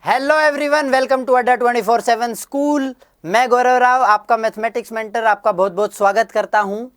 Hello everyone, welcome to अड्डा 24/7 school. मैं गौरव राव, आपका मैथमेटिक्स मेंटर, आपका बहुत बहुत स्वागत करता हूं।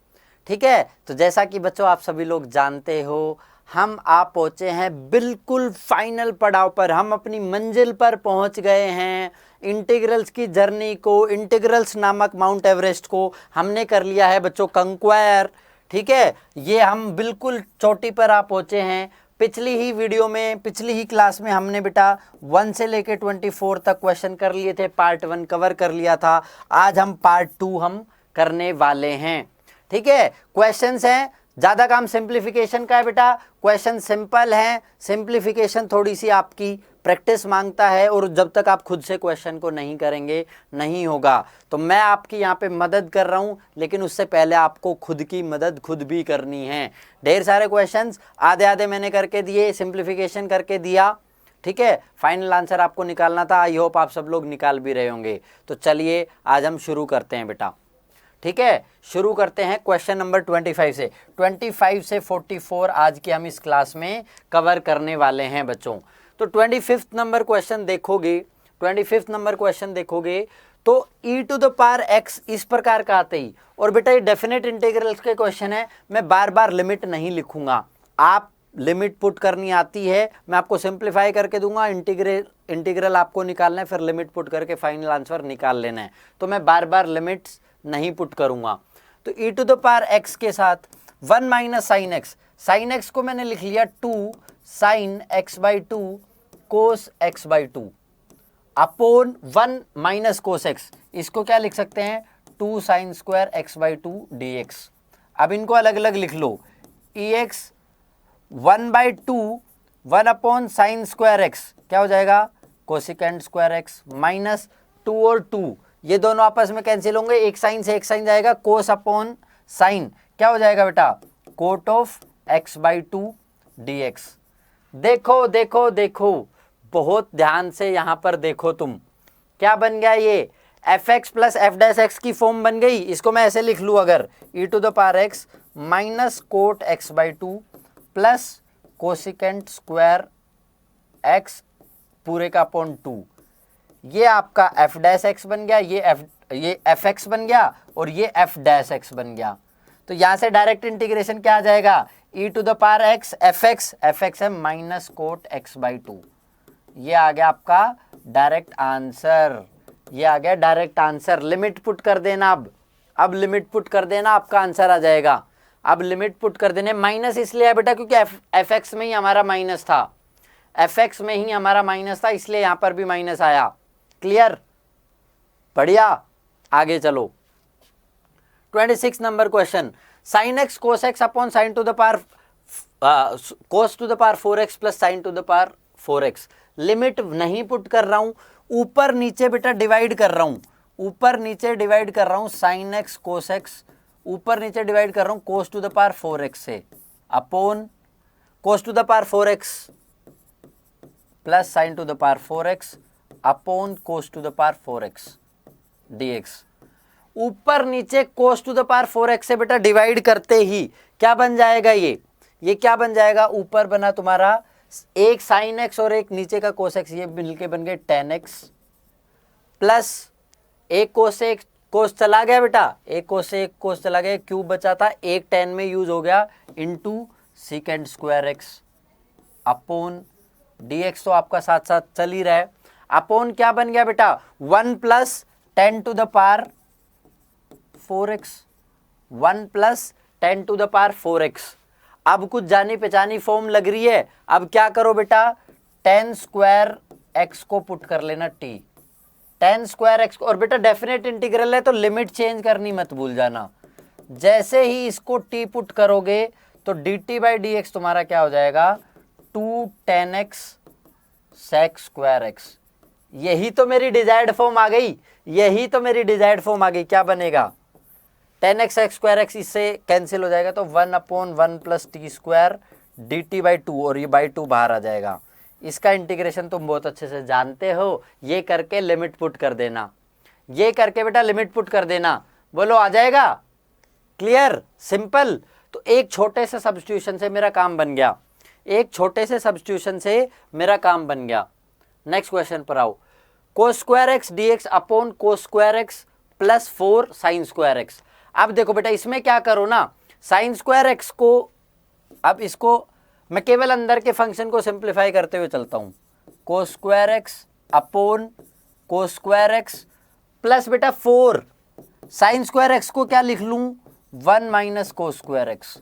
ठीक है, तो जैसा कि बच्चों आप सभी लोग जानते हो, हम आप पहुंचे हैं बिल्कुल फाइनल पड़ाव पर। हम अपनी मंजिल पर पहुंच गए हैं। इंटीग्रल्स की जर्नी को, इंटीग्रल्स नामक माउंट एवरेस्ट को हमने कर लिया है बच्चों कंक्वायर। ठीक है, ये हम बिल्कुल चोटी पर आप पहुंचे हैं। पिछली ही वीडियो में, पिछली ही क्लास में हमने बेटा 1 से लेके 24 तक क्वेश्चन कर लिए थे, पार्ट 1 कवर कर लिया था। आज हम पार्ट 2 हम करने वाले हैं। ठीक है, क्वेश्चंस हैं, ज़्यादा काम सिंप्लीफिकेशन का है बेटा। क्वेश्चन सिंपल है, सिंप्लीफिकेशन थोड़ी सी आपकी प्रैक्टिस मांगता है, और जब तक आप खुद से क्वेश्चन को नहीं करेंगे नहीं होगा। तो मैं आपकी यहाँ पे मदद कर रहा हूँ, लेकिन उससे पहले आपको खुद की मदद खुद भी करनी है। ढेर सारे क्वेश्चंस आधे आधे मैंने करके दिए, सिंप्लीफिकेशन करके दिया। ठीक है, फाइनल आंसर आपको निकालना था। आई होप आप सब लोग निकाल भी रहे होंगे। तो चलिए आज हम शुरू करते हैं बेटा। ठीक है, शुरू करते हैं क्वेश्चन नंबर 25 से। 25 से 44 आज की हम इस क्लास में कवर करने वाले हैं बच्चों। तो 25 नंबर क्वेश्चन देखोगे, 25 नंबर क्वेश्चन देखोगे तो e to the power x इस प्रकार का आते ही, और बेटा ये डेफिनेट इंटीग्रल्स के क्वेश्चन है। मैं बार बार लिमिट नहीं लिखूंगा, आप लिमिट पुट करनी आती है, मैं आपको सिंप्लीफाई करके दूंगा। इंटीग्रल आपको निकालना है, फिर लिमिट पुट करके फाइनल आंसर निकाल लेना है। तो मैं बार बार लिमिट्स नहीं पुट करूंगा। तो e to the power x के साथ 1 minus sine x, sine x को मैंने लिख लिया 2 sine x by 2 cos x by 2 upon 1 minus cos x। इसको क्या लिख सकते हैं, 2 sine square x by 2 dx। अब इनको अलग अलग लिख लो, ex 1 बाई 2 1 अपॉन साइन स्क्वायर x क्या हो जाएगा, कोसिकेंट स्क्वायर x माइनस 2 और 2 ये दोनों आपस में कैंसिल होंगे, एक साइन से एक साइन जाएगा, कोस अपॉन साइन क्या हो जाएगा बेटा, cot of x by 2 dx। देखो देखो देखो, बहुत ध्यान से यहां पर देखो, तुम क्या बन गया, ये F x plus F dash x की फॉर्म बन गई। इसको मैं ऐसे लिख लूँ अगर, e to the power x minus cot x by 2 plus cosecant square x पूरे का अपॉन 2। ये आपका एफ डैश एक्स बन गया, ये एफ एक्स बन गया, और ये एफ डैश एक्स बन गया। तो यहां से डायरेक्ट इंटीग्रेशन क्या आ जाएगा, e to the power x F x है माइनस कोट एक्स बाई 2। ये आ गया आपका डायरेक्ट आंसर, ये आ गया डायरेक्ट आंसर। लिमिट पुट कर देना, अब लिमिट पुट कर देना, आपका आंसर आ जाएगा। अब लिमिट पुट कर देने, माइनस इसलिए है बेटा क्योंकि एफ एक्स में ही हमारा माइनस था, एफ एक्स में ही हमारा माइनस था, इसलिए यहां पर भी माइनस आया। क्लियर, बढ़िया, आगे चलो। 26 number question, sine x cos x upon sine to the power cos to the power 4x plus sine to the power 4x। Limit नहीं पुट कर रहा हूं, ऊपर नीचे बेटा डिवाइड कर रहा हूं, ऊपर नीचे डिवाइड कर रहा हूं, साइन एक्स कोस एक्स ऊपर नीचे डिवाइड कर रहा हूं कोस टू द पावर 4x से, upon cos to the power 4x plus sine to the power 4x upon cos to the power 4x dx। ऊपर नीचे कोस टू द पावर 4x से बेटा डिवाइड करते ही क्या बन जाएगा, ये क्या बन जाएगा, ऊपर बना तुम्हारा एक साइन एक्स और एक नीचे का कोस एक्स, ये मिलके बन गए tan x प्लस एक कोस से एक कोस चला गया बेटा, एक कोस से एक कोस चला गया, क्यूब बचा था, एक tan में यूज हो गया, into secant square x upon dx। तो आपका साथ साथ चल ही रहा है। अपॉन क्या बन गया बेटा, 1 plus 10 to the power 4x, 1 plus 10 to the power 4x। अब कुछ जानी पहचानी फॉर्म लग रही है, अब क्या करो बेटा, 10 स्क्वायर x को पुट कर लेना t, 10 स्क्वायर x को, और बेटा डेफिनेट इंटीग्रल है तो लिमिट चेंज करनी मत भूल जाना। जैसे ही इसको t पुट करोगे तो dt बाई dx तुम्हारा क्या हो जाएगा, 2 tan x sec square x। यही तो मेरी डिजायर्ड फॉर्म आ गई, यही तो मेरी डिजायर्ड फॉर्म आ गई। क्या बनेगा, 10x sec स्क्वायर एक्स इससे कैंसिल हो जाएगा, तो 1 upon 1 plus T square D t by 2, और ये बाई 2 बाहर आ जाएगा। इसका इंटीग्रेशन तुम बहुत अच्छे से जानते हो, ये करके लिमिट पुट कर देना, ये करके बेटा लिमिट पुट कर देना। बोलो आ जाएगा, क्लियर, सिंपल। तो एक छोटे से सब्स्टिट्यूशन से मेरा काम बन गया, एक छोटे से सब्स्टिट्यूशन से मेरा काम बन गया। नेक्स्ट क्वेश्चन पर आओ। कोस square x d x upon कोस square x plus 4 sign square x. अब देखो बेटा इसमें क्या करो ना, साइन स्क्वायर एक्स को, अब इसको मैं केवल अंदर के फंक्शन को सिंप्लीफाई करते हुए चलता हूं। कोस स्क्वायर एक्स अपॉन कोस स्क्वायर एक्स प्लस बेटा 4 साइन स्क्वायर एक्स को क्या लिख लूं, 1 माइनस कोस स्क्वायर एक्स,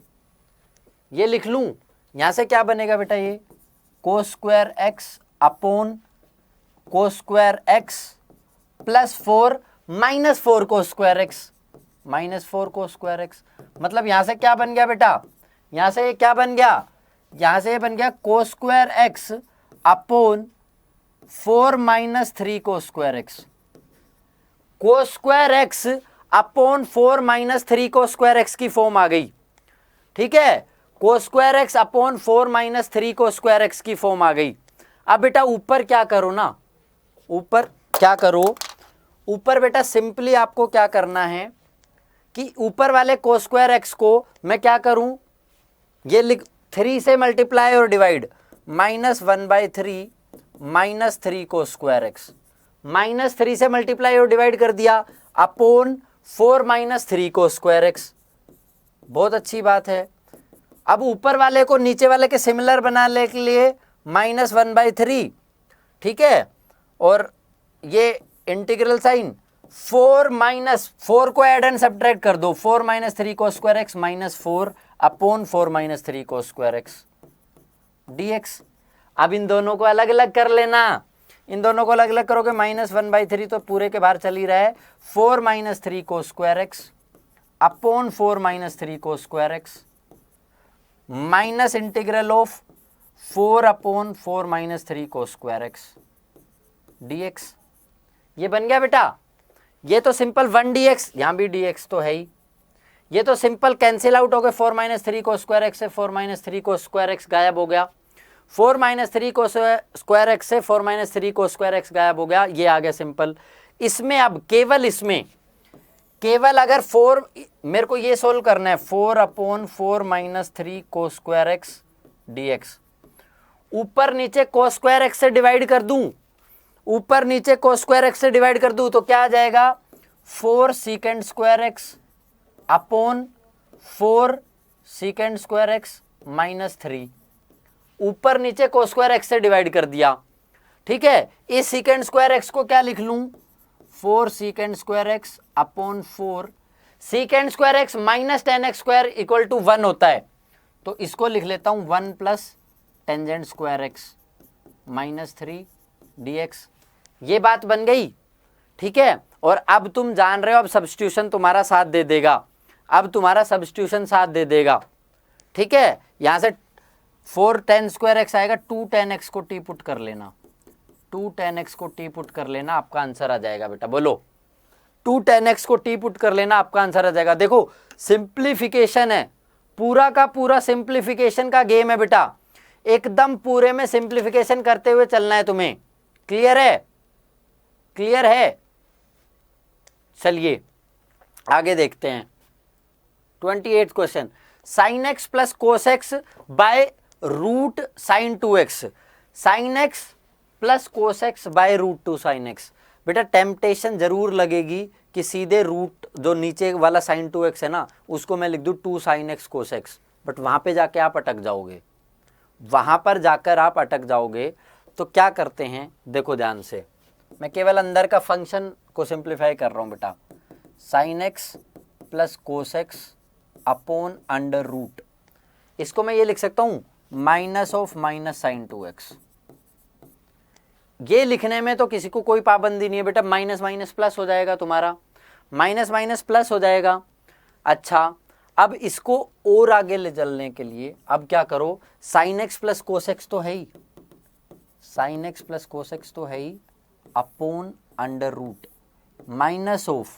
ये लिख लूं। यहां से क्या बनेगा बेटा, ये कोस स्क्वायर एक्स अपॉन कोस स्क्वायर एक्स प्लस 4 माइनस 4 कोस स्क्वायर एक्स, माइनस 4 कोस स्क्वायर एक्स। मतलब यहां से क्या बन गया बेटा, यहां से क्या बन गया, यहां से बन गया कोस स्क्वायर एक्स अपॉन 4 माइनस 3 कोस स्क्वायर एक्स। कोस स्क्वायर एक्स अपॉन 4 माइनस 3 कोस स्क्वायर एक्स की फॉर्म आ गई। ठीक है, कोस स्क्वायर एक्स अपॉन 4 माइनस 3 कोस स्क्वायर एक्स की फॉर्म आ गई। अब बेटा ऊपर क्या करो ना, ऊपर क्या करो, ऊपर बेटा सिंपली आपको क्या करना है कि ऊपर वाले कोस स्क्वायर एक्स को मैं क्या करूं, ये लिख 3 से मल्टीप्लाई और डिवाइड, -1/3 माइनस 3 कोस स्क्वायर एक्स, -3 से मल्टीप्लाई और डिवाइड कर दिया अपॉन 4 माइनस 3 कोस स्क्वायर एक्स। बहुत अच्छी बात है। अब ऊपर वाले को नीचे वाले के सिमिलर बनाने के लिए -1/3, ठीक है, और ये इंटीग्रल साइन 4 माइनस 4 को ऐड एंड सब्ट्रैक्ट कर दो, 4 माइनस 3 कोस स्क्वायर एक्स -4 अपॉन 4 माइनस 3 कोस स्क्वायर एक्स dx। अब इन दोनों को अलग अलग कर लेना, इन दोनों को अलग अलग करोगे -1/3 तो पूरे के बाहर चल ही रहा है, 4 minus 3 cos square x upon 4 minus 3 cos square x minus integral of 4 upon 4 minus 3 cos square x dx। ये बन गया बेटा। ये तो सिंपल 1 dx, यहां भी dx तो है ही, ये तो सिंपल कैंसिल आउट हो गए, 4 माइनस 3 कोस स्क्वायर एक्स से 4 माइनस 3 कोस स्क्वायर एक्स गायब हो गया, 4 माइनस 3 कोस स्क्वायर एक्स से 4 माइनस 3 कोस स्क्वायर एक्स गायब हो गया, ये आ गया सिंपल। इसमें अब केवल इसमें केवल अगर 4 मेरे को ये सोल्व करना है, 4 अपॉन 4 माइनस 3 कोस स्क्वायर एक्स dx। ऊपर नीचे कोस स्क्वायर एक्स से डिवाइड कर दूं, ऊपर नीचे कोस स्क्वायर एक्स से डिवाइड कर दूं तो क्या आ जाएगा, 4 secant square x upon 4 secant square x -3। ऊपर नीचे कोस स्क्वायर एक्स से डिवाइड कर दिया, ठीक है। इस सीकेंड स्क्वायर एक्स को क्या लिख लूं, 4 secant square x upon 4 secant square x minus ten x square equal to 1 होता है, तो इसको लिख लेता हूं 1 plus tangent square x -3 dx। ये बात बन गई, ठीक है। और अब तुम जान रहे हो, अब सब्स्टिट्यूशन तुम्हारा साथ दे देगा, अब तुम्हारा सब्स्टिट्यूशन साथ दे देगा, ठीक है। यहां से 4 tan स्क्वायर एक्स आएगा, 2 tan x को टी पुट कर लेना, 2 tan x को टी पुट कर लेना, आपका आंसर आ जाएगा बेटा। बोलो, 2 tan x को टी पुट कर लेना, आपका आंसर आ जाएगा। देखो सिंप्लीफिकेशन है, पूरा का पूरा सिंप्लीफिकेशन का गेम है बेटा, एकदम पूरे में सिंप्लीफिकेशन करते हुए चलना है तुम्हें। क्लियर है, क्लियर है। चलिए आगे देखते हैं 28 question. Sine x plus cos x by root sine 2x, sine x plus cos x by root 2 sine x. बेटा टेम्पटेशन जरूर लगेगी कि सीधे रूट जो नीचे वाला साइन 2x है ना, उसको मैं लिख दूं 2 sine x cos x, but वहां पे जाके आप अटक जाओगे, वहां पर जाकर आप अटक जाओगे। तो क्या करते हैं, देखो ध्यान से, मैं केवल अंदर का फंक्शन को सिंप्लीफाई कर रहा हूं बेटा। Sine x plus cos x upon under root, इसको मैं ये लिख सकता हूं minus of minus sine 2x। ये लिखने में तो किसी को कोई पाबंदी नहीं है बेटा, माइनस माइनस प्लस हो जाएगा तुम्हारा, माइनस माइनस प्लस हो जाएगा। अच्छा, अब इसको और आगे ले चलने के लिए अब क्या करो, sine x plus cos x तो है ही, sine x plus cos x तो है ही, upon under root minus of,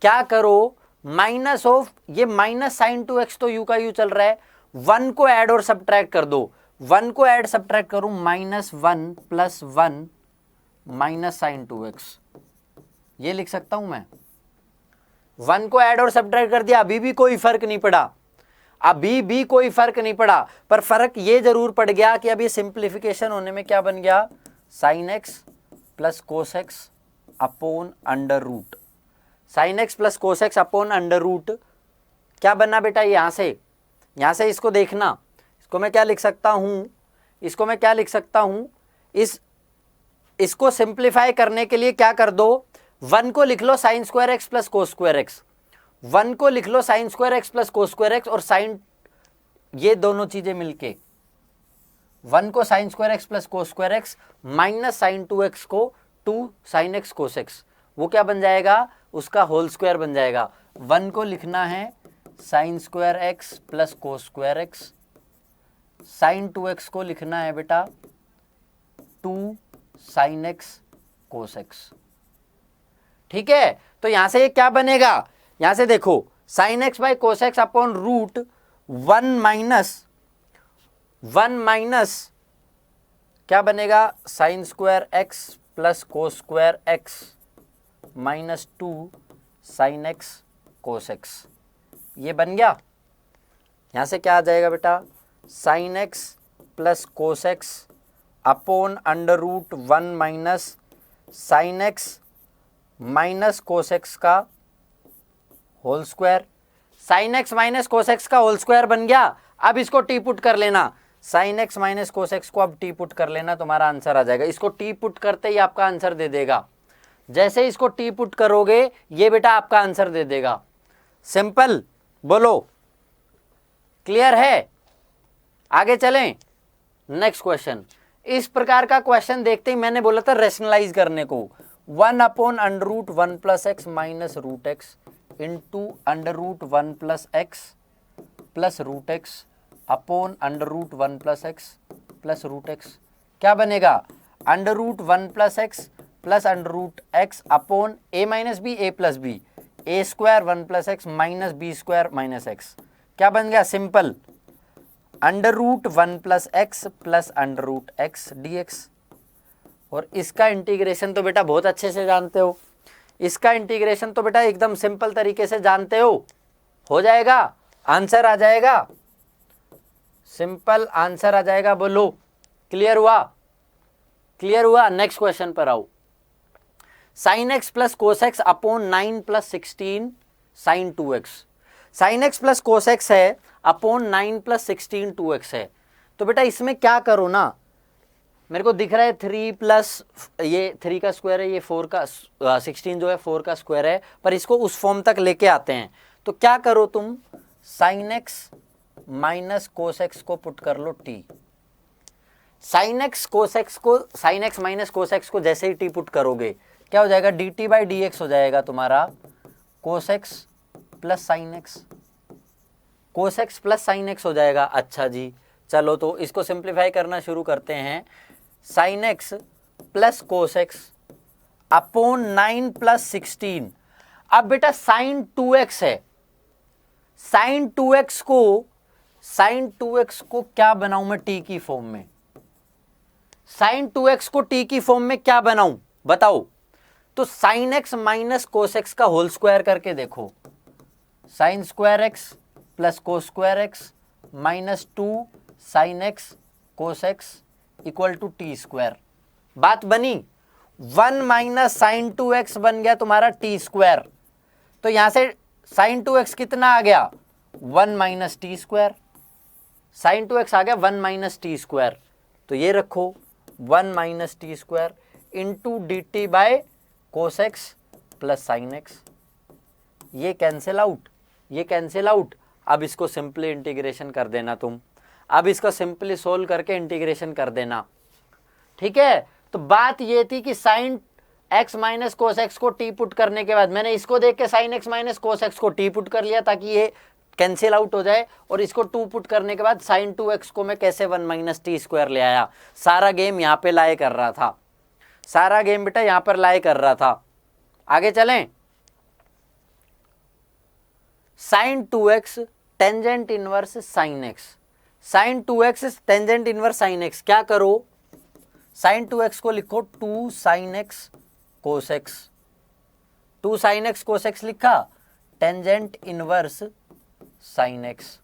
क्या करो माइनस ऑफ, ये माइनस साइन 2x तो यू का यू चल रहा है, 1 को ऐड और सब्ट्रैक्ट कर दो, 1 को ऐड सब्ट्रैक्ट करूं -1 प्लस 1 माइनस साइन 2x, ये लिख सकता हूं मैं। 1 को ऐड और सब्ट्रैक्ट कर दिया, अभी भी कोई फर्क नहीं पड़ा, अभी भी कोई फर्क नहीं पड़ा, पर फर्क ये जरूर पड़ गया कि अब ये सिंप्लीफिकेशन होने में क्या बन गया, sine x plus cos x upon under root, sine x plus cos x upon under root क्या बनना बेटा, यहाँ से इसको देखना, इसको मैं क्या लिख सकता हूँ, इसको सिंप्लीफाई करने के लिए क्या कर दो, 1 को लिख लो sine square x plus cos square x, 1 को लिख लो sine square x plus cos square x, और साइन, ये दोनों चीजें मिलके 1 को sine square x plus cos square x minus sine 2x को 2 साइन एक्स कोस एक्स, वो क्या बन जाएगा, उसका होल स्क्वायर बन जाएगा। 1 को लिखना है sine square x plus cos square x, sine 2x को लिखना है बेटा 2 साइन एक्स कोस एक्स। ठीक है, तो यहां से ये क्या बनेगा, यहां से देखो sine x by cos x upon root 1 minus क्या बनेगा, sine square x plus cos square x minus 2 sine x cos x, ये बन गया। यहां से क्या आ जाएगा बेटा, sine x plus cos x upon under root 1 minus sine x minus cos x का whole square, sine x minus cos x का होल स्क्वायर बन गया। अब इसको टी पुट कर लेना, sign x minus cos x को अब टी पुट कर लेना, तुम्हारा आंसर आ जाएगा। इसको टी पुट करते ही आपका आंसर दे देगा, जैसे इसको टी पुट करोगे ये बेटा आपका आंसर दे देगा। सिंपल, बोलो क्लियर है, आगे चलें। नेक्स्ट क्वेश्चन, इस प्रकार का क्वेश्चन देखते ही मैंने बोला था रेशनलाइज करने को, 1 upon under root 1 plus x minus root x into under root 1 plus x plus root x upon under root 1 plus x plus root x, क्या बनेगा, under root 1 plus x plus under root x upon a minus b a plus b, a square 1 plus x minus b square minus x, क्या बन गया, simple under root 1 plus x plus under root x d x. और इसका integration तो बेटा बहुत अच्छे से जानते हो, इसका इंटीग्रेशन तो बेटा एकदम सिंपल तरीके से जानते हो जाएगा, आंसर आ जाएगा, सिंपल आंसर आ जाएगा। बोलो क्लियर हुआ। नेक्स्ट क्वेश्चन पर आओ, sine x plus cos x upon 9 plus 16 sine 2x, sine x plus cos x है अपॉन 9 प्लस 16 2x है। तो बेटा इसमें क्या करो ना, मेरे को दिख रहा है 3 प्लस ये 3 का स्क्वायर है, ये 4 का 16 जो है 4 का स्क्वायर है, पर इसको उस फॉर्म तक लेके आते हैं। तो क्या करो तुम, sine x minus cos x को पुट कर लो t, sine x minus cos x को जैसे ही टी पुट करोगे क्या हो जाएगा, d t by d x हो जाएगा तुम्हारा cos x plus sine x, cos x plus sine x हो जाएगा। अच्छा जी, चलो तो इसको सिंप्लीफाई करना शुरू करते हैं, sign x plus cos x upon 9 plus 16। अब बेटा साइन 2x है, साइन 2x को क्या बनाऊं मैं टी की फॉर्म में, साइन 2x को टी की फॉर्म में क्या बनाऊं बताओ। तो sine x minus cos x का होल स्क्वायर करके देखो, sine square x plus cos square x minus 2 sine x cos x equal to t square, बात बनी। 1 माइनस साइन 2x बन गया तुम्हारा टी स्क्वायर, तो यहां से साइन 2x कितना आ गया, 1 minus t square, sine 2x आ गया 1 माइनस टी स्क्वायर, तो ये रखो 1 minus t square into d t by cos x plus sine x, ये कैंसिल आउट। अब इसको सिंपली इंटीग्रेशन कर देना तुम, अब इसको सिंपली सोल्व करके इंटीग्रेशन कर देना, ठीक है। तो बात ये थी कि sign x minus cos x को टी पुट करने के बाद मैंने इसको देख के sign x minus cos x को टी पुट कर लिया ताकि ये कैंसिल आउट हो जाए, और इसको 2 पुट करने के बाद साइन 2x को मैं कैसे 1 माइनस टी स्क्वायर ले आया। सारा गेम यहाँ पे लाए कर रहा था, सारा गेम बेटा यहाँ पर लाए कर रहा था। आगे चलें, sine 2x tangent inverse sine x, sine 2x tangent inverse sine x, क्या करो साइन 2x को लिखो 2 sine x cos x, 2 sine x cos x लिखा, टेंजेंट इनवर्स साइन एक्स,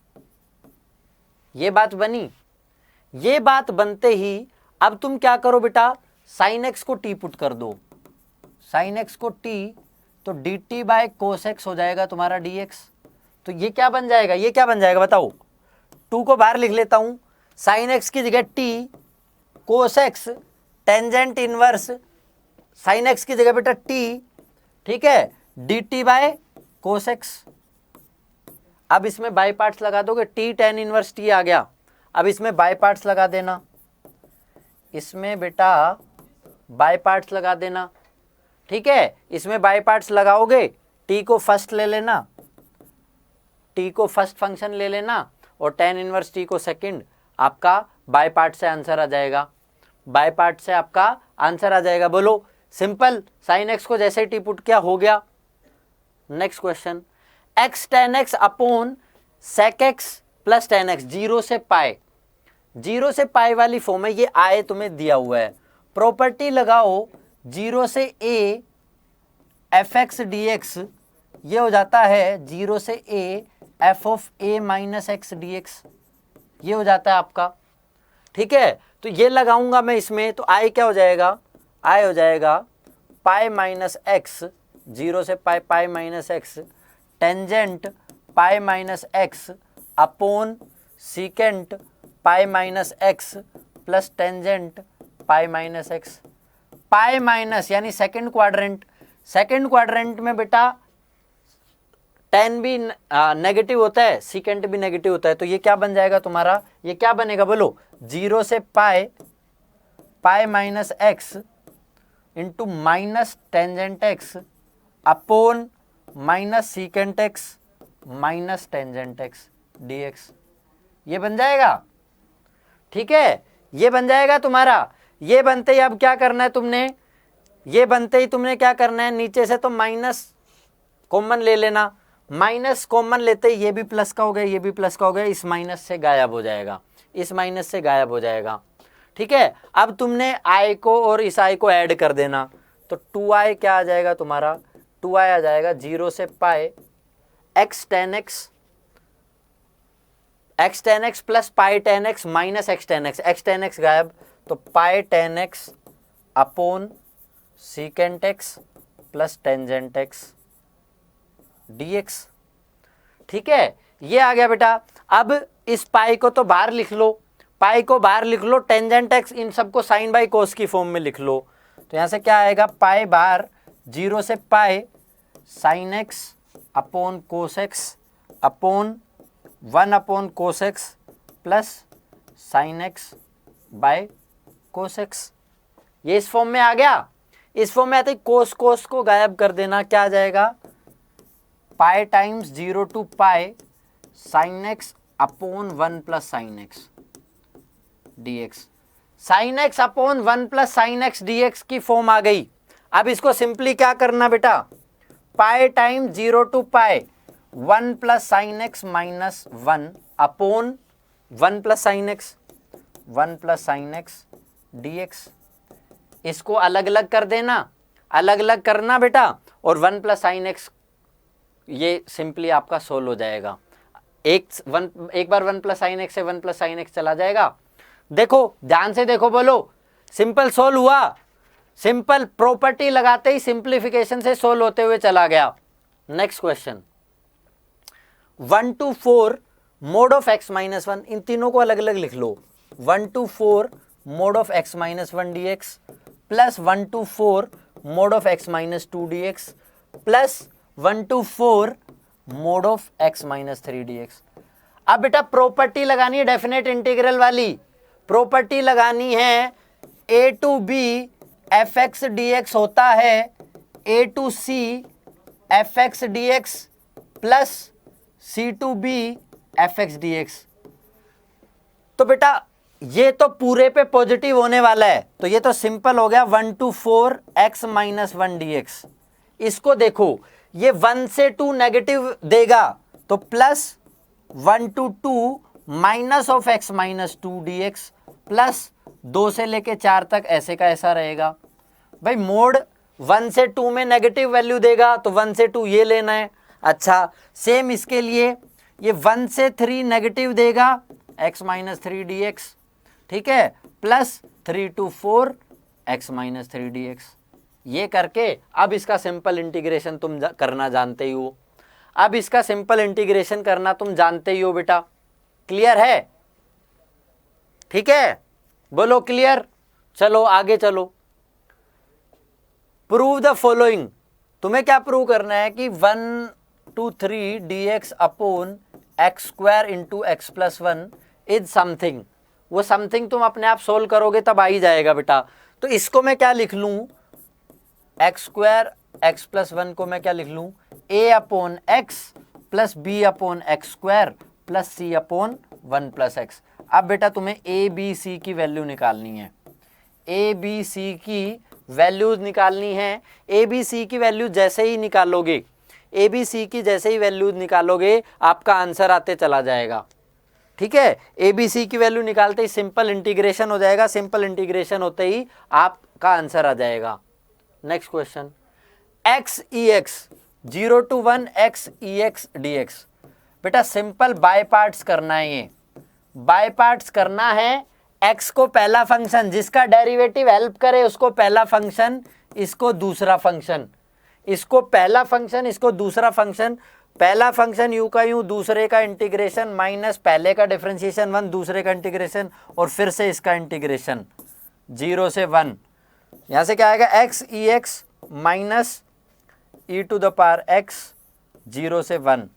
ये बात बनी। ये बात बनते ही अब तुम क्या करो बेटा, साइन एक्स को टी पुट कर दो, साइन एक्स को टी, तो D t by cos x हो जाएगा तुम्हारा डी एक्स। तो ये क्या बन जाएगा, ये क्या बन जाएगा बताओ, 2 को बाहर लिख लेता हूं, साइन एक्स की जगह T, cos x tangent inverse sine x की जगह बेटा टी, ठीक है, D t by cos x. अब इसमें बाय पार्ट्स लगा दोगे, टी टेन इनवर्स टी आ गया, अब इसमें बाय पार्ट्स लगा देना, इसमें बेटा बाय पार्ट्स लगा देना, ठीक है, इसमें बाय पार्ट्स लगाओगे, टी को फर्स्ट ले लेना, टी को फर्स्ट फंक्शन ले लेना और टेन इनवर्स टी को सेकंड, आपका बाय पार्ट से आंसर आ जाएगा, बाय पार्ट से आपका आंसर आ जाएगा। बोलो सिंपल, साइन एक्स को जैसे ही टी पुट किया हो गया। Next question, x tan x upon sec x plus tan x, 0 से पाई, 0 से पाई वाली फॉर्म है, ये आए तुम्हें दिया हुआ है, प्रॉपर्टी लगाओ 0 से A F x d x, ये हो जाता है 0 से A F of A minus x d x, ये हो जाता है आपका, ठीक है। तो ये लगाऊंगा मैं इसमें, तो आई क्या हो जाएगा, आई हो जाएगा पाई माइनस एक्स, 0 से pi, pi minus x tangent pi minus x upon secant pi minus x plus tangent pi minus x. Pi minus यानी सेकंड क्वाड्रेंट, सेकंड क्वाड्रेंट में बेटा टेन भी नेगेटिव होता है, सीकेंट भी नेगेटिव होता है, तो ये क्या बन जाएगा तुम्हारा, ये क्या बनेगा बोलो, 0 से pi, pi minus x into minus tangent x upon minus secant x minus tangent x d x, ये बन जाएगा, ठीक है, ये बन जाएगा तुम्हारा। ये बनते ही अब क्या करना है तुमने, ये बनते ही तुमने क्या करना है, नीचे से तो माइनस कॉमन ले लेना, माइनस कॉमन लेते ही ये भी प्लस का हो गया, ये भी प्लस का हो गया, इस माइनस से गायब हो जाएगा, इस माइनस से गायब हो जाएगा, ठीक है। अब तुमने आई को और इस आई को ऐड कर देना, तो 2i क्या आ जाएगा तुम्हारा, 2i आ जाएगा 0 से pi x tan x, x tan x plus pi tan x minus x tan x गायब, तो pi tan x upon secant x plus tangent x dx, ठीक है, ये आ गया बेटा। अब इस पाई को तो बाहर लिख लो, पाई को बाहर लिख लो, टेंजेंट एक्स इन सबको साइन बाई कोस की फॉर्म में लिख लो, तो यहां से क्या आएगा, पाई बाहर 0 से पाई साइन एक्स अपॉन कोस एक्स अपॉन 1 अपॉन कोस x plus sine x bye cos x, ये इस फॉर्म में आ गया। इस फॉर्म में आते ही कोस कोस को गायब कर देना, क्या आ जाएगा, pi times 0 to pi sine x upon 1 plus sine x d x, sine x upon 1 plus sine x d x की फॉर्म आ गई। अब इसको सिंपली क्या करना बेटा, pi time 0 to pi 1 plus sine x minus 1 upon 1 plus sine x, 1 plus sine x d x, इसको अलग अलग कर देना, अलग अलग करना बेटा, और 1 प्लस साइन एक्स ये सिंपली आपका सोल्व हो जाएगा। एक बार 1 प्लस साइन एक्स से 1 प्लस साइन एक्स चला जाएगा। देखो ध्यान से देखो, बोलो सिंपल सोल्व हुआ, सिंपल प्रॉपर्टी लगाते ही सिंप्लीफिकेशन से सोल्व होते हुए चला गया। Next question, 1 to 4 mode of x minus 1, इन तीनों को अलग अलग लिख लो, 1 to 4 mode of x minus 1 D x plus 1 to 4 mode of x minus 2 D x plus 1 to 4 mode of x minus 3 D x. अब बेटा प्रॉपर्टी लगानी है definite integral वाली, प्रॉपर्टी लगानी है a to b f x d x होता है a to c f x d x plus c to b f x d x. तो बेटा ये तो पूरे पे पॉजिटिव होने वाला है, तो ये तो सिंपल हो गया 1 to 4 x minus 1 D x. इसको देखो ये 1 से 2 नेगेटिव देगा, तो plus 1 to 2 minus of x minus 2 D x plus 2 से लेके 4 तक ऐसे का ऐसा रहेगा। भाई मोड 1 से 2 में नेगेटिव वैल्यू देगा, तो 1 से 2 ये लेना है। अच्छा सेम इसके लिए ये 1 से 3 नेगेटिव देगा x माइनस 3 डी एक्स, ठीक है, plus 3 to 4 x minus 3dx। ये करके अब इसका सिंपल इंटीग्रेशन तुम करना जानते ही हो। अब इसका सिंपल इंटीग्रेशन करना तुम जानते ही हो बेटा। क्लियर है? ठीक है, बोलो क्लियर। चलो आगे चलो। Prove the following. तुम्हें क्या प्रूव करना है कि 1 2 3 dx upon x square into x plus 1 is something. वो समथिंग तुम अपने आप सोल्व करोगे तब आ ही जाएगा बेटा। तो इसको मैं क्या लिख लूं, एक्स स्क्वायर एक्स प्लस 1 को मैं क्या लिख लूं, a upon x plus b upon x square plus c upon 1 plus x. अब बेटा तुम्हें ए बी सी की वैल्यू निकालनी है। ए बी सी की वैल्यूज निकालनी है। ए बी सी की वैल्यू जैसे ही निकालोगे, ए बी सी की जैसे ही वैल्यूज निकालोगे आपका आंसर आते चला जाएगा। ठीक है, ए बी सी की वैल्यू निकालते ही सिंपल इंटीग्रेशन हो जाएगा। सिंपल इंटीग्रेशन होते ही आपका आंसर आ जाएगा। Next question, x e x 0 to 1 x e x d x. बेटा सिंपल बाय पार्ट्स करना है। ये बाय पार्ट्स करना है। x को पहला फंक्शन, जिसका डेरिवेटिव हेल्प करे उसको पहला फंक्शन, इसको दूसरा फंक्शन, इसको पहला फंक्शन, इसको दूसरा फंक्शन। पहला फंक्शन यू का यू, दूसरे का इंटीग्रेशन माइनस पहले का डिफरेंशिएशन 1, दूसरे का इंटीग्रेशन और फिर से इसका इंटीग्रेशन 0 से 1। यहां से क्या आएगा, x e x minus e to the power x 0 से 1।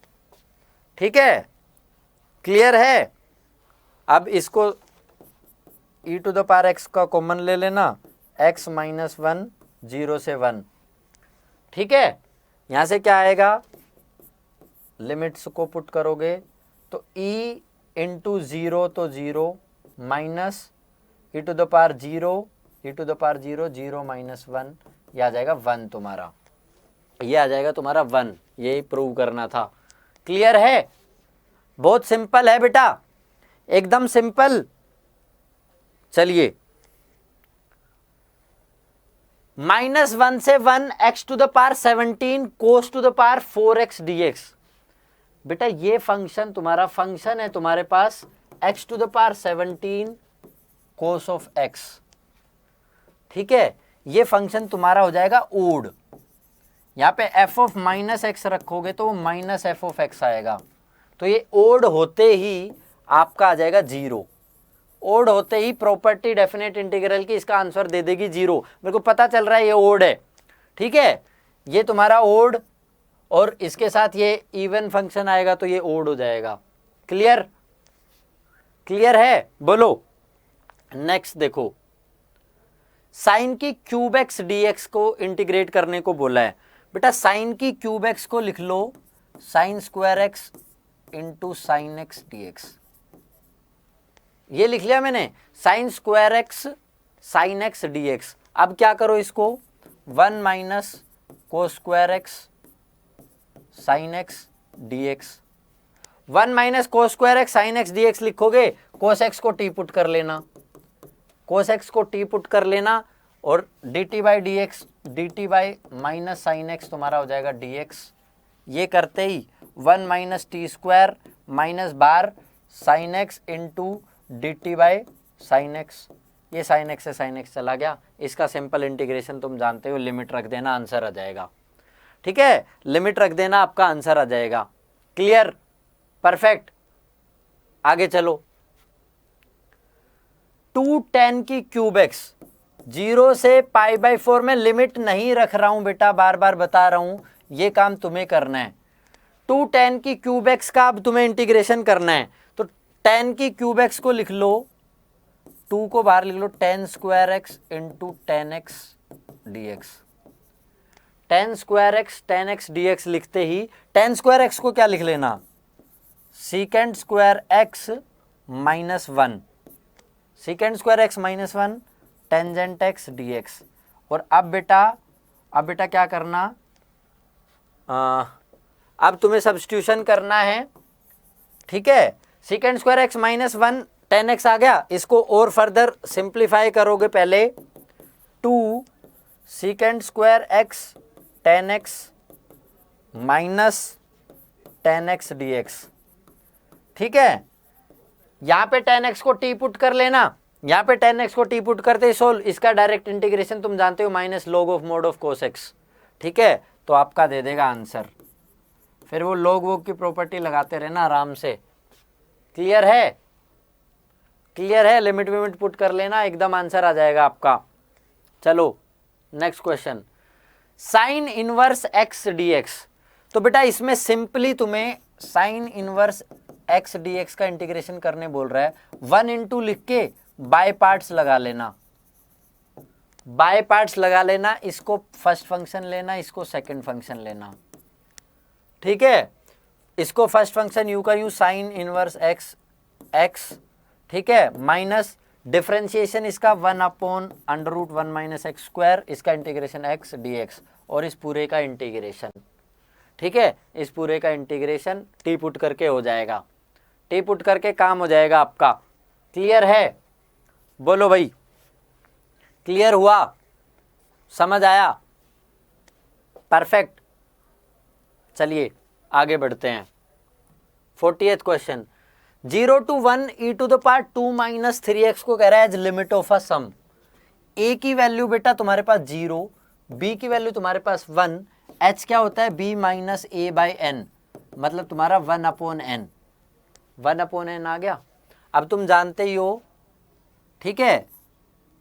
ठीक है, क्लियर है? अब इसको e to the power x का कॉमन ले लेना, x माइनस 1 0 से 1। ठीक है, यहां से क्या आएगा, लिमिट्स को पुट करोगे तो e इंटू 0 तो 0 minus e to the power 0, e to the power 0 0 minus 1, यह आ जाएगा 1 तुम्हारा, ये आ जाएगा तुम्हारा 1। यही प्रूव करना था। क्लियर है? बहुत सिंपल है बेटा, एकदम सिंपल। चलिए, -1 से 1 x to the power 17 cos to the power 4x dx। बेटा ये फंक्शन तुम्हारा फंक्शन है तुम्हारे पास x to the power 17 cos of x। ठीक है, ये फंक्शन तुम्हारा हो जाएगा ओड। यहां पे f ऑफ माइनस एक्स रखोगे तो वो माइनस एफ ऑफ एक्स आएगा। तो ये ओड होते ही आपका आ जाएगा 0। ओड होते ही प्रॉपर्टी डेफिनेट इंटीग्रल की इसका आंसर दे देगी 0। मेरे को पता चल रहा है ये ओड है। ठीक है, ये तुम्हारा ओड और इसके साथ ये इवन फंक्शन आएगा तो ये ओड हो जाएगा। क्लियर? क्लियर है? बोलो। नेक्स्ट देखो, साइन की क्यूब एक्स डीएक्स को इंटीग्रेट करने को बोला है। बेटा साइन की क्यूब एक्स को लिख लो sine square x into sine x dx. ये लिख लिया मैंने, sine square x sine x dx. अब क्या करो इसको, 1 minus cos square x sine x dx. 1 minus cos square x sine x dx लिखोगे, कोस एक्स को टी पुट कर लेना, कोस एक्स को टी पुट कर लेना और d t by d x, d t by minus sine x तुम्हारा हो जाएगा डीएक्स। ये करते ही 1 minus t square minus bar sine x into d t by sine x. ये साइन एक्स से साइन एक्स चला गया। इसका सिंपल इंटीग्रेशन तुम जानते हो, लिमिट रख देना, आंसर आ जाएगा। ठीक है, लिमिट रख देना, आपका आंसर आ जाएगा। क्लियर? परफेक्ट। आगे चलो, 2 tan की क्यूब एक्स 0 से π/4 में लिमिट नहीं रख रहा हूं बेटा, बार बार बता रहा हूं, ये काम तुम्हें करना है। 2 tan की क्यूब एक्स का अब तुम्हें इंटीग्रेशन करना है। तो tan की क्यूब एक्स को लिख लो, 2 को बाहर लिख लो, tan square x into tan x dx। tan square x tan x dx लिखते ही tan स्क्वायर एक्स को क्या लिख लेना, सीकेंड square x minus 1, सीकेंड square x minus 1 tangent x dx। और अब बेटा क्या करना, अब तुम्हें सब्स्टिट्यूशन करना है। ठीक है, सीकेंड square x minus 1 tan x आ गया, इसको और फर्दर सिंप्लीफाई करोगे पहले, 2 सीकेंड square x tan x minus tan x dx। ठीक है, यहां पे tan x को टी पुट कर लेना, यहाँ पे 10x को t पुट करते ही सोल्व, इसका डायरेक्ट इंटीग्रेशन तुम जानते हो minus log of mode of cos x, ठीक है, तो आपका दे देगा आंसर। फिर वो log वोग की प्रॉपर्टी लगाते रहना आराम से। क्लियर है? क्लियर है? लिमिट विमिट पुट कर लेना, एकदम आंसर आ जाएगा आपका। चलो next question, sign inverse x dx। तो बेटा इसमें सिंपली तुम्हें साइन इनवर्स x dx का इंटीग्रेशन करने बोल रहा है। 1 इंटू लिख के बाय पार्ट्स लगा लेना, बाय पार्ट्स लगा लेना, इसको फर्स्ट फंक्शन लेना, इसको सेकंड फंक्शन लेना, ठीक है। इसको फर्स्ट फंक्शन यू का u sine inverse x x, ठीक है, माइनस डिफरेंशिएशन इसका 1 upon under root 1 minus x square, इसका इंटीग्रेशन x dx, और इस पूरे का इंटीग्रेशन, ठीक है, इस पूरे का इंटीग्रेशन टी पुट करके हो जाएगा, टी पुट करके काम हो जाएगा आपका। क्लियर है? बोलो भाई, क्लियर हुआ? समझ आया? परफेक्ट। चलिए आगे बढ़ते हैं। 40th question, 0 to 1 e to the power 2 minus 3x को कह रहा है as limit of a sum. a की वैल्यू बेटा तुम्हारे पास 0, b की वैल्यू तुम्हारे पास 1, h क्या होता है b minus a by n, मतलब तुम्हारा 1 अपॉन n, 1 अपॉन n आ गया। अब तुम जानते ही हो, ठीक है,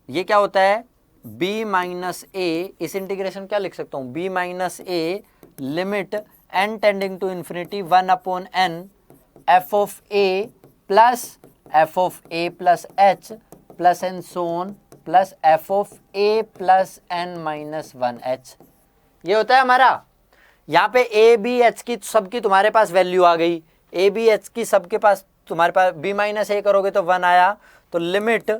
ये क्या होता है b माइनस a, इस इंटीग्रेशन क्या लिख सकता हूँ, b minus a limit n tending to infinity 1 upon n f of a plus h plus and so on plus f of a plus n minus 1h, ये होता है हमारा। यहाँ पे a b h की सबकी तुम्हारे पास वैल्यू आ गई, a b h की सबके पास तुम्हारे पास b माइनस a करोगे तो 1 आया, तो limit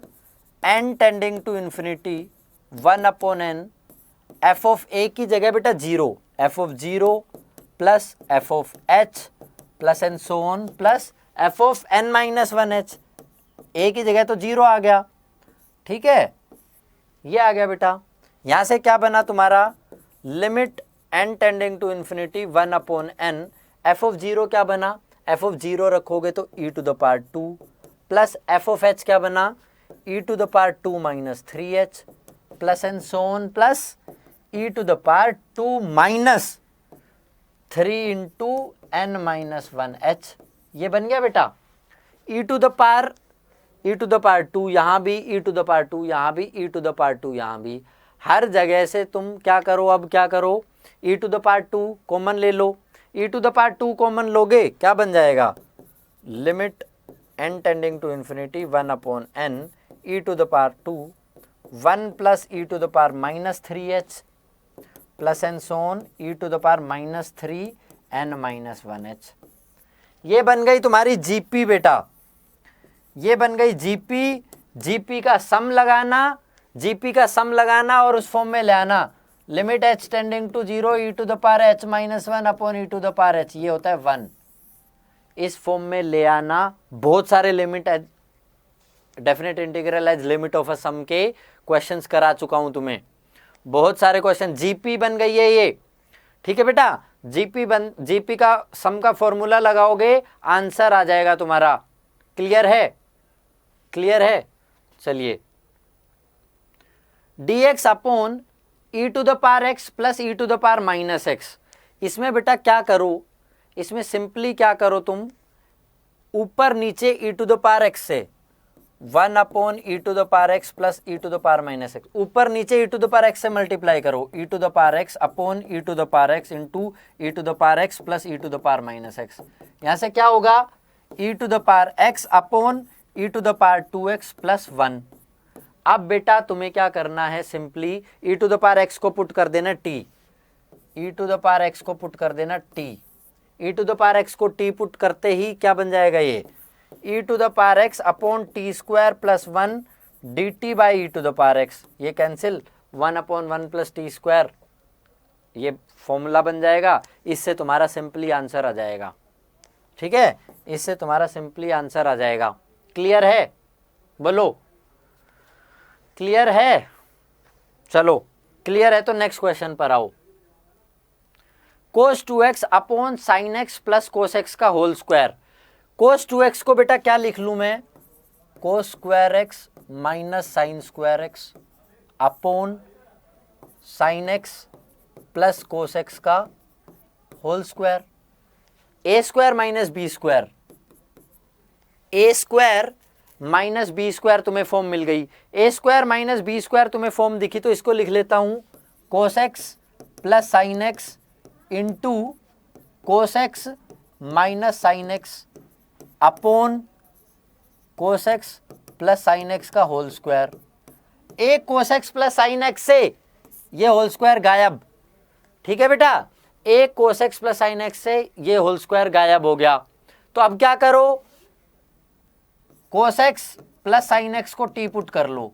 n tending to infinity 1 upon n f of a की जगह बेटा 0, f of 0 plus f of h plus and so on plus f of n minus 1h, a की जगह तो 0 आ गया, ठीक है, ये आ गया बेटा। यहां से क्या बना तुम्हारा, limit n tending to infinity 1 upon n, f of 0 क्या बना, f ऑफ 0 रखोगे तो e to the power 2 plus f of h क्या बना, e to the power 2 minus 3h plus and so on plus e to the power 2 minus 3 into n minus 1h, ये बन गया बेटा। e टू द पावर 2 यहाँ भी, e to the power 2 यहाँ भी, e टू द पावर 2 यहाँ भी, हर जगह से तुम क्या करो, अब क्या करो, e to the power 2 common ले लो, e to the power 2 common लोगे क्या बन जाएगा, limit n tending to infinity 1 upon n e to the power 2 1 plus e to the power minus 3h plus and so on e to the power minus 3n minus 1h, ये बन गई तुम्हारी GP बेटा, ये बन गई जीपी। जीपी का सम लगाना, जीपी का सम लगाना और उस फॉर्म में ले आना, limit h tending to 0 e to the power h minus 1 upon e to the power h, ये होता है 1, इस फॉर्म में ले आना। बहुत सारे limit definite integral as limit of a sum के क्वेश्चंस करा चुका हूं तुम्हें, बहुत सारे क्वेश्चन। जीपी बन गई है ये, ठीक है बेटा, जीपी का सम का फॉर्मूला लगाओगे आंसर आ जाएगा तुम्हारा। क्लियर है? क्लियर है? चलिए, dx upon e to the power x plus e to the power minus x, इसमें बेटा क्या करो, इसमें सिंपली क्या करो तुम, ऊपर नीचे e to the power x से 1 upon e to the power x plus e to the power minus x, ऊपर नीचे e to the power x से मल्टीप्लाई करो, e to the power x upon e to the power x into e to the power x plus e to the power minus x, यहाँ से क्या होगा, e to the power x upon e to the power 2x plus 1। अब बेटा तुम्हें क्या करना है, simply e to the power x को पुट कर देना t, e to the power x को पुट कर देना t, e to the power x को t पुट करते ही क्या बन जाएगा, ये e to the power x upon t square plus 1 d t by e to the power x, ये cancel, 1 upon 1 plus T square, ये फॉर्मूला बन जाएगा, इससे तुम्हारा सिंपली आंसर आ जाएगा, ठीक है, इससे तुम्हारा सिंपली आंसर आ जाएगा। क्लियर है? बोलो क्लियर है? चलो क्लियर है तो नेक्स्ट क्वेश्चन पर आओ। cos 2x upon sine x plus cos x का होल स्क्वायर, cos 2x को बेटा क्या लिख लूं मैं, कोस square x minus sign square x upon sign x plus cos x का होल स्क्वायर। ए स्क्वायर माइनस बी स्क्वायर, ए स्क्वायर माइनस बी स्क्वायर तुम्हें form मिल गई। ए स्क्वायर माइनस बी स्क्वायर तुम्हें फॉर्म दिखी तो इसको लिख लेता हूं कोस x plus sine x into cos x minus sine x upon कोस एक्स प्लस साइन एक्स का होल स्क्वायर। एक कोस एक्स प्लस साइन एक्स से ये होल स्क्वायर गायब। ठीक है बेटा, एक कोस एक्स प्लस साइन एक्स से ये होल स्क्वायर गायब हो गया। तो अब क्या करो, cos x plus sine x को टी पुट कर लो।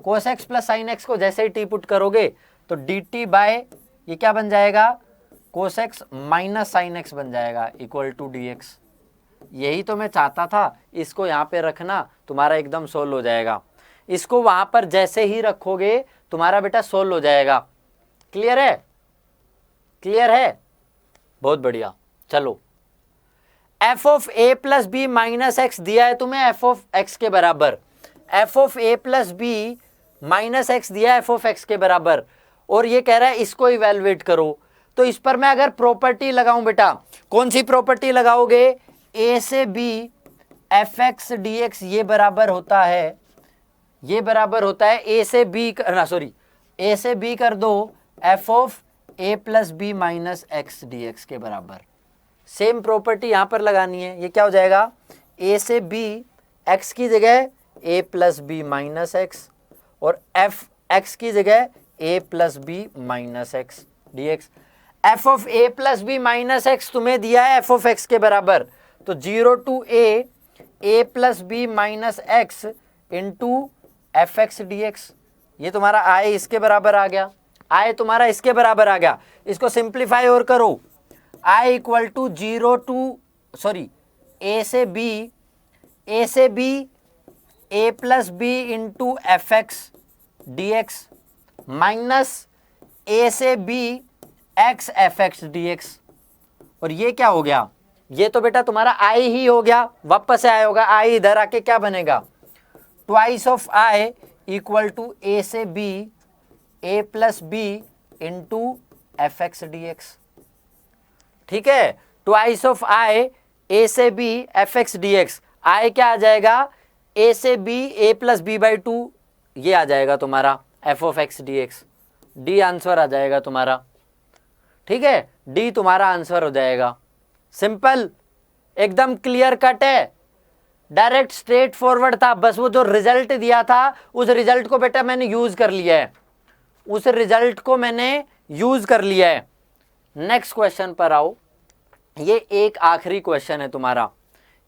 Cos x plus sine x को जैसे ही टी पुट करोगे तो डी टी बाय ये क्या बन जाएगा, cos x minus sine x बन जाएगा इक्वल टू डी एक्स। यही तो मैं चाहता था, इसको यहाँ पे रखना, तुम्हारा एकदम सोल्व हो जाएगा। इसको वहां पर जैसे ही रखोगे तुम्हारा बेटा सोल्व हो जाएगा। क्लियर है? क्लियर है, बहुत बढ़िया। चलो, f of a plus b minus x दिया है तुम्हें एफ ऑफ एक्स के बराबर। F of a plus b minus x दिया है एफ ऑफ एक्स के बराबर, और ये कह रहा है इसको इवेलुएट करो। तो इस पर मैं अगर प्रॉपर्टी लगाऊं बेटा, कौन सी प्रॉपर्टी लगाओगे, ए से b f x d x ये बराबर होता है, ये बराबर होता है ए से बी करना, सॉरी ए से बी कर दो f of a plus b minus x d x के बराबर। सेम प्रॉपर्टी यहां पर लगानी है। ये क्या हो जाएगा, ए से बी एक्स की जगह a plus b minus x और एफ एक्स की जगह a plus b minus x d x. F of a plus b minus x तुम्हें दिया है एफ ऑफ एक्स के बराबर, तो 0 to a plus b minus x into f x d x. ये तुम्हारा आए इसके बराबर आ गया, आए तुम्हारा इसके बराबर आ गया। इसको सिंप्लीफाई और करो, I equal to 0 to sorry a से b a plus b into f x d x minus a से b x F x d x. और ये क्या हो गया, ये तो बेटा तुम्हारा आई ही हो गया, वापस से आया होगा। आई इधर आके क्या बनेगा, twice of I equal to a से b a plus b into f x d x. ठीक है, ट्वाइस ऑफ आई ए से b f x d x. I क्या आ जाएगा, ए से b a plus b by two, ये आ जाएगा तुम्हारा f of x d x. The answer आ जाएगा तुम्हारा। ठीक है, डी तुम्हारा आंसर हो जाएगा। सिंपल, एकदम क्लियर कट है, डायरेक्ट स्ट्रेट फॉरवर्ड था। बस वो जो रिजल्ट दिया था उस रिजल्ट को बेटा मैंने यूज कर लिया है, उस रिजल्ट को मैंने यूज कर लिया है। नेक्स्ट क्वेश्चन पर आओ। ये एक आखिरी क्वेश्चन है तुम्हारा,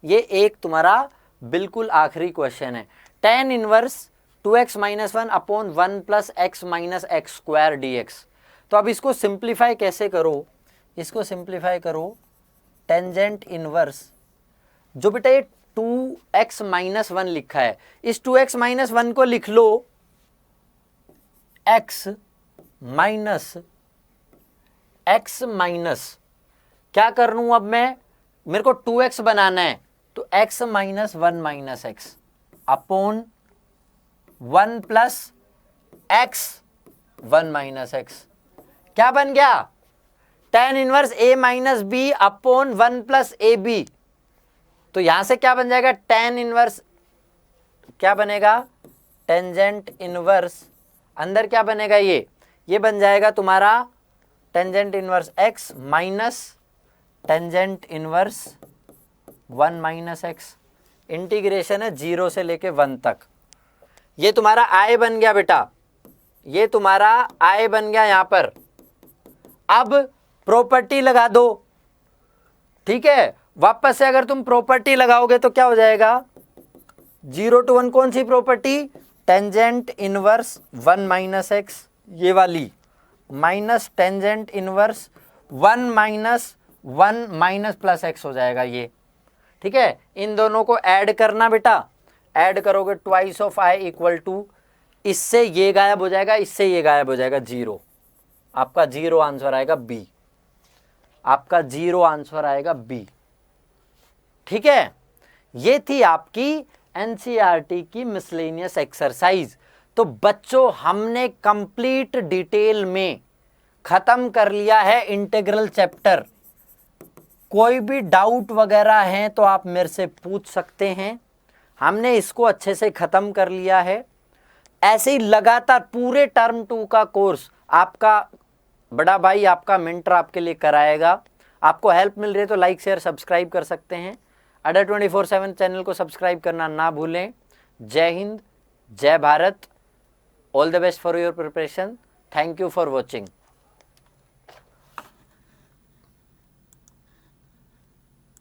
ये एक तुम्हारा बिल्कुल आखिरी क्वेश्चन है। tan inverse 2x minus 1 upon 1 plus x minus x square D x. तो अब इसको सिंप्लीफाई कैसे करो, इसको सिंप्लीफाई करो। टेंजेंट इनवर्स जो बेटा ये 2x माइनस 1 लिखा है, इस 2x माइनस 1 को लिख लो x माइनस क्या कर लूं अब मैं, मेरे को 2x बनाना है, तो x minus 1 minus x upon 1 plus x 1 minus x. क्या बन गया, tan inverse a minus b upon 1 plus a b. तो यहां से क्या बन जाएगा, tan इनवर्स क्या बनेगा, टेंजेंट इनवर्स अंदर क्या बनेगा, ये बन जाएगा तुम्हारा tangent inverse x minus tangent inverse 1 minus x. Integration है 0 से लेके 1 तक। ये तुम्हारा i बन गया बेटा, ये तुम्हारा i बन गया यहां पर। अब प्रॉपर्टी लगा दो। ठीक है, वापस से अगर तुम प्रॉपर्टी लगाओगे तो क्या हो जाएगा, 0 टू 1 कौन सी property, tangent inverse 1 minus x ये वाली, minus tangent inverse 1 minus 1 minus plus x हो जाएगा ये। ठीक है, इन दोनों को ऐड करना बेटा, ऐड करोगे twice of I equal to, इससे ये गायब हो जाएगा, इससे ये गायब हो जाएगा, 0। आपका 0 आंसर आएगा बी, आपका 0 आंसर आएगा बी। ठीक है, ये थी आपकी एनसीईआरटी की मिसलेनियस एक्सरसाइज। तो बच्चों हमने कंप्लीट डिटेल में खत्म कर लिया है इंटीग्रल चैप्टर। कोई भी डाउट वगैरह है तो आप मेरे से पूछ सकते हैं। हमने इसको अच्छे से खत्म कर लिया है। ऐसे ही लगातार पूरे टर्म 2 का कोर्स आपका बड़ा भाई, आपका मेंटर आपके लिए कराएगा। आपको हेल्प मिल रही है तो लाइक शेयर सब्सक्राइब कर सकते हैं। अडर 24/7 चैनल को सब्सक्राइब करना ना भूलें। जय हिंद, जय Bharat. All the best for your preparation. Thank you for watching.